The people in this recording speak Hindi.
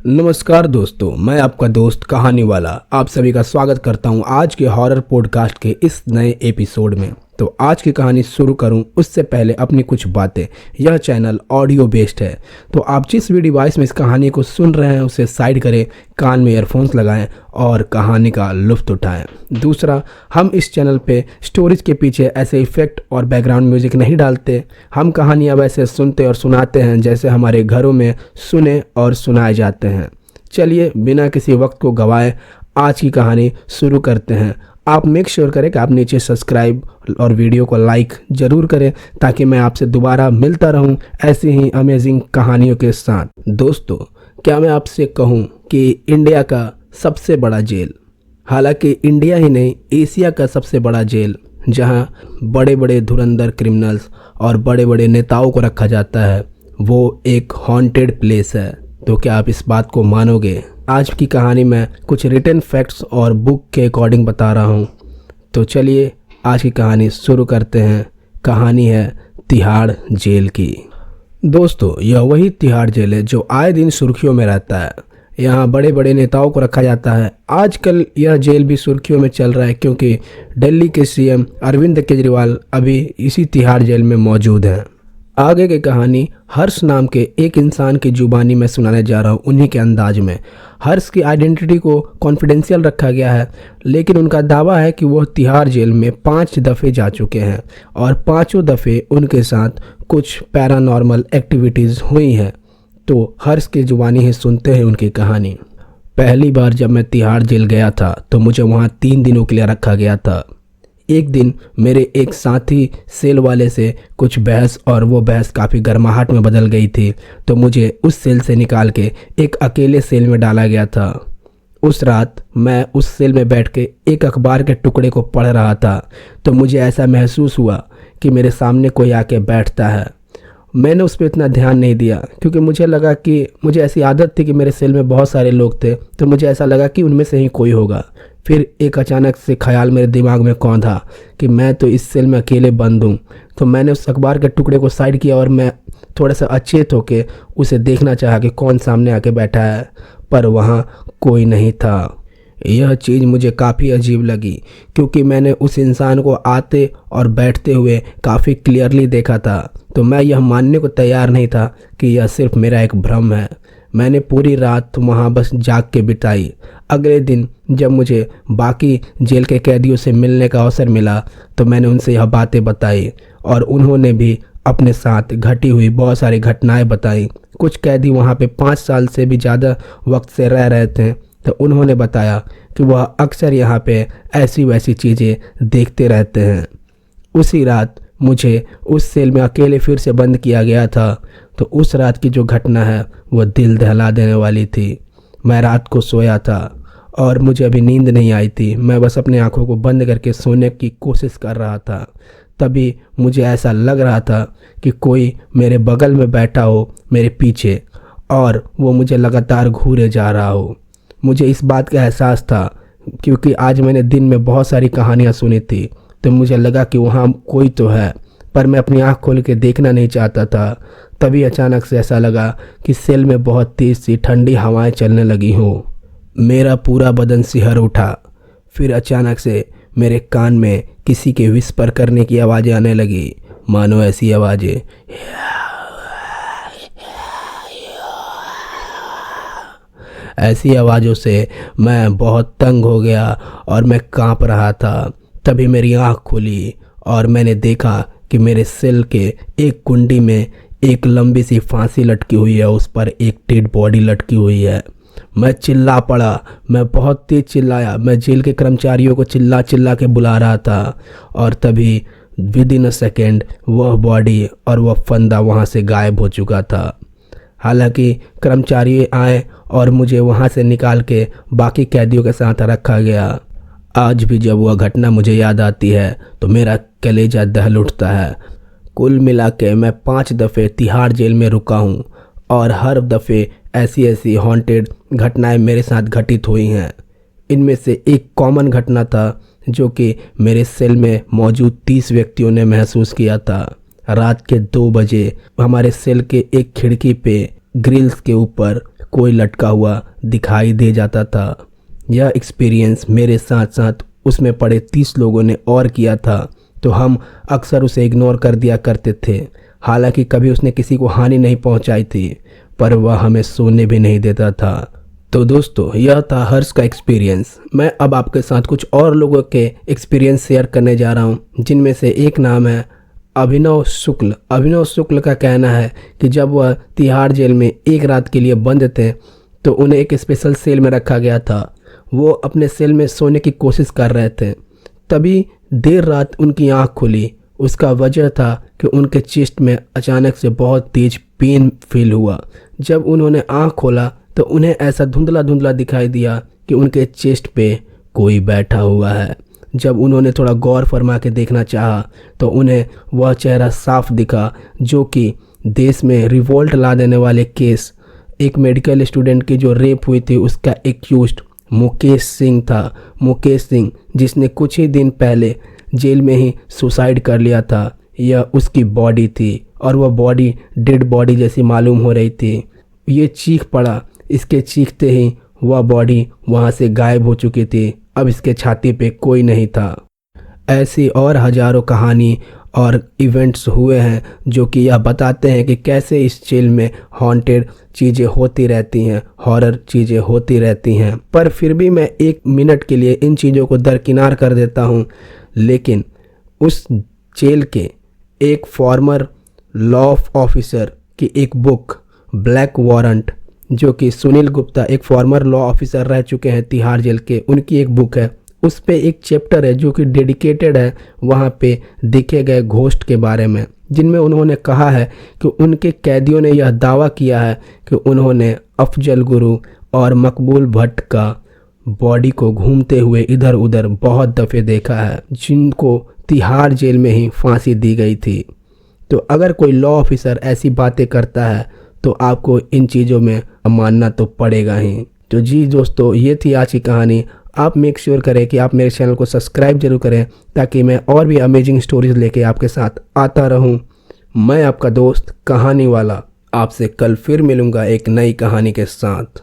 नमस्कार दोस्तों, मैं आपका दोस्त कहानी वाला आप सभी का स्वागत करता हूं आज के हॉरर पॉडकास्ट के इस नए एपिसोड में। तो आज की कहानी शुरू करूं उससे पहले अपनी कुछ बातें। यह चैनल ऑडियो बेस्ड है, तो आप जिस भी डिवाइस में इस कहानी को सुन रहे हैं उसे साइड करें, कान में ईयरफोन्स लगाएं और कहानी का लुत्फ उठाएं। दूसरा, हम इस चैनल पे स्टोरीज के पीछे ऐसे इफेक्ट और बैकग्राउंड म्यूजिक नहीं डालते। हम कहानियाँ वैसे सुनते और सुनाते हैं जैसे हमारे घरों में सुने और सुनाए जाते हैं। चलिए बिना किसी वक्त को गवाए आज की कहानी शुरू करते हैं। आप मेक श्योर करें कि आप नीचे सब्सक्राइब और वीडियो को लाइक ज़रूर करें ताकि मैं आपसे दोबारा मिलता रहूं ऐसी ही अमेजिंग कहानियों के साथ। दोस्तों, क्या मैं आपसे कहूं कि इंडिया का सबसे बड़ा जेल, हालांकि इंडिया ही नहीं एशिया का सबसे बड़ा जेल, जहां बड़े बड़े धुरंधर क्रिमिनल्स और बड़े बड़े नेताओं को रखा जाता है, वो एक हॉन्टेड प्लेस है। तो क्या आप इस बात को मानोगे? आज की कहानी में कुछ रिटन फैक्ट्स और बुक के अकॉर्डिंग बता रहा हूँ। तो चलिए आज की कहानी शुरू करते हैं। कहानी है तिहाड़ जेल की। दोस्तों, यह वही तिहाड़ जेल है जो आए दिन सुर्खियों में रहता है। यहाँ बड़े बड़े नेताओं को रखा जाता है। आजकल यह जेल भी सुर्खियों में चल रहा है क्योंकि दिल्ली के सीएम अरविंद केजरीवाल अभी इसी तिहाड़ जेल में मौजूद हैं। आगे की कहानी हर्ष नाम के एक इंसान की जुबानी में सुनाने जा रहा हूँ, उन्हीं के अंदाज में। हर्ष की आइडेंटिटी को कॉन्फिडेंशियल रखा गया है, लेकिन उनका दावा है कि वह तिहाड़ जेल में 5 दफ़े जा चुके हैं और 5 दफ़े उनके साथ कुछ पैरानॉर्मल एक्टिविटीज़ हुई हैं। तो हर्ष की जुबानी ही सुनते हैं उनकी कहानी। पहली बार जब मैं तिहाड़ जेल गया था तो मुझे वहाँ 3 दिनों के लिए रखा गया था। एक दिन मेरे एक साथी सेल वाले से कुछ बहस और वो बहस काफ़ी गर्माहट में बदल गई थी, तो मुझे उस सेल से निकाल के एक अकेले सेल में डाला गया था। उस रात मैं उस सेल में बैठ के एक अखबार के टुकड़े को पढ़ रहा था, तो मुझे ऐसा महसूस हुआ कि मेरे सामने कोई आके बैठता है। मैंने उस पर इतना ध्यान नहीं दिया क्योंकि मुझे लगा कि मुझे ऐसी आदत थी कि मेरे सेल में बहुत सारे लोग थे, तो मुझे ऐसा लगा कि उनमें से ही कोई होगा। फिर एक अचानक से ख्याल मेरे दिमाग में कौंधा कि मैं तो इस सेल में अकेले बंद हूँ। तो मैंने उस अखबार के टुकड़े को साइड किया और मैं थोड़ा सा अचेत होके उसे देखना चाहा कि कौन सामने आके बैठा है, पर वहाँ कोई नहीं था। यह चीज़ मुझे काफ़ी अजीब लगी क्योंकि मैंने उस इंसान को आते और बैठते हुए काफ़ी क्लियरली देखा था। तो मैं यह मानने को तैयार नहीं था कि यह सिर्फ मेरा एक भ्रम है। मैंने पूरी रात वहाँ बस जाग के बिताई। अगले दिन जब मुझे बाकी जेल के कैदियों से मिलने का अवसर मिला तो मैंने उनसे यह बातें बताई और उन्होंने भी अपने साथ घटी हुई बहुत सारी घटनाएं बताई। कुछ कैदी वहाँ पे 5 साल से भी ज़्यादा वक्त से रह रहे थे, तो उन्होंने बताया कि वह अक्सर यहाँ पे ऐसी वैसी चीज़ें देखते रहते हैं। उसी रात मुझे उस सेल में अकेले फिर से बंद किया गया था। तो उस रात की जो घटना है वह दिल दहला देने वाली थी। मैं रात को सोया था और मुझे अभी नींद नहीं आई थी। मैं बस अपनी आंखों को बंद करके सोने की कोशिश कर रहा था। तभी मुझे ऐसा लग रहा था कि कोई मेरे बगल में बैठा हो मेरे पीछे और वो मुझे लगातार घूरे जा रहा हो। मुझे इस बात का एहसास था क्योंकि आज मैंने दिन में बहुत सारी कहानियाँ सुनी थी, तो मुझे लगा कि वहाँ कोई तो है, पर मैं अपनी आँख खोल के देखना नहीं चाहता था। तभी अचानक से ऐसा लगा कि सेल में बहुत तेज़ सी ठंडी हवाएं चलने लगी हों। मेरा पूरा बदन सिहर उठा। फिर अचानक से मेरे कान में किसी के विस्पर करने की आवाज़ें आने लगी, मानो ऐसी आवाज़ें। ऐसी आवाज़ों से मैं बहुत तंग हो गया और मैं कांप रहा था। तभी मेरी आँख खुली और मैंने देखा कि मेरे सेल के एक कुंडी में एक लंबी सी फांसी लटकी हुई है, उस पर एक डेड बॉडी लटकी हुई है। मैं चिल्ला पड़ा, मैं बहुत तेज चिल्लाया। मैं जेल के कर्मचारियों को चिल्ला चिल्ला के बुला रहा था और तभी विद इन अ सेकेंड वह बॉडी और वह फंदा वहाँ से गायब हो चुका था। हालांकि कर्मचारी आए और मुझे वहाँ से निकाल के बाकी कैदियों के साथ रखा गया। आज भी जब वह घटना मुझे याद आती है तो मेरा कलेजा दहल उठता है। कुल मिला के मैं 5 दफ़े तिहाड़ जेल में रुका हूँ और हर दफ़े ऐसी ऐसी हॉन्टेड घटनाएं मेरे साथ घटित हुई हैं। इनमें से एक कॉमन घटना था जो कि मेरे सेल में मौजूद 30 व्यक्तियों ने महसूस किया था। रात के 2 बजे हमारे सेल के एक खिड़की पे ग्रिल्स के ऊपर कोई लटका हुआ दिखाई दे जाता था। यह एक्सपीरियंस मेरे साथ साथ उसमें पड़े 30 लोगों ने और किया था, तो हम अक्सर उसे इग्नोर कर दिया करते थे। हालांकि कभी उसने किसी को हानि नहीं पहुंचाई थी, पर वह हमें सोने भी नहीं देता था। तो दोस्तों, यह था हर्ष का एक्सपीरियंस। मैं अब आपके साथ कुछ और लोगों के एक्सपीरियंस शेयर करने जा रहा हूं, जिनमें से एक नाम है अभिनव शुक्ल। अभिनव शुक्ल का कहना है कि जब वह तिहाड़ जेल में एक रात के लिए बंद थे, तो उन्हें एक स्पेशल सेल में रखा गया था। वो अपने सेल में सोने की कोशिश कर रहे थे, तभी देर रात उनकी आंख खुली। उसका वजह था कि उनके चेस्ट में अचानक से बहुत तेज पेन फील हुआ। जब उन्होंने आंख खोला तो उन्हें ऐसा धुंधला धुंधला दिखाई दिया कि उनके चेस्ट पे कोई बैठा हुआ है। जब उन्होंने थोड़ा गौर फरमा के देखना चाहा तो उन्हें वह चेहरा साफ दिखा, जो कि देश में रिवोल्ट ला देने वाले केस, एक मेडिकल स्टूडेंट की जो रेप हुई थी, उसका एक्यूज्ड मुकेश सिंह था। मुकेश सिंह, जिसने कुछ ही दिन पहले जेल में ही सुसाइड कर लिया था। यह उसकी बॉडी थी और वह बॉडी डेड बॉडी जैसी मालूम हो रही थी। ये चीख पड़ा। इसके चीखते ही वह बॉडी वहाँ से गायब हो चुकी थी। अब इसके छाती पे कोई नहीं था। ऐसी और हजारों कहानी और इवेंट्स हुए हैं जो कि यह बताते हैं कि कैसे इस जेल में हॉन्टेड चीज़ें होती रहती हैं, हॉरर चीज़ें होती रहती हैं। पर फिर भी मैं 1 मिनट के लिए इन चीज़ों को दरकिनार कर देता हूँ। लेकिन उस जेल के एक फॉर्मर लॉ ऑफिसर की एक बुक ब्लैक वारंट, जो कि सुनील गुप्ता एक फॉर्मर लॉ ऑफिसर रह चुके हैं तिहाड़ जेल के, उनकी एक बुक है। उस पे एक चैप्टर है जो कि डेडिकेटेड है वहाँ पे देखे गए घोस्ट के बारे में, जिनमें उन्होंने कहा है कि उनके कैदियों ने यह दावा किया है कि उन्होंने अफजल गुरु और मकबूल भट्ट का बॉडी को घूमते हुए इधर उधर बहुत दफ़े देखा है, जिनको तिहाड़ जेल में ही फांसी दी गई थी। तो अगर कोई लॉ ऑफिसर ऐसी बातें करता है तो आपको इन चीज़ों में मानना तो पड़ेगा ही। तो जी दोस्तों, ये थी आज की कहानी। आप मेक श्योर करें कि आप मेरे चैनल को सब्सक्राइब जरूर करें, ताकि मैं और भी अमेजिंग स्टोरीज लेके आपके साथ आता रहूं। मैं आपका दोस्त कहानी वाला आपसे कल फिर मिलूंगा एक नई कहानी के साथ।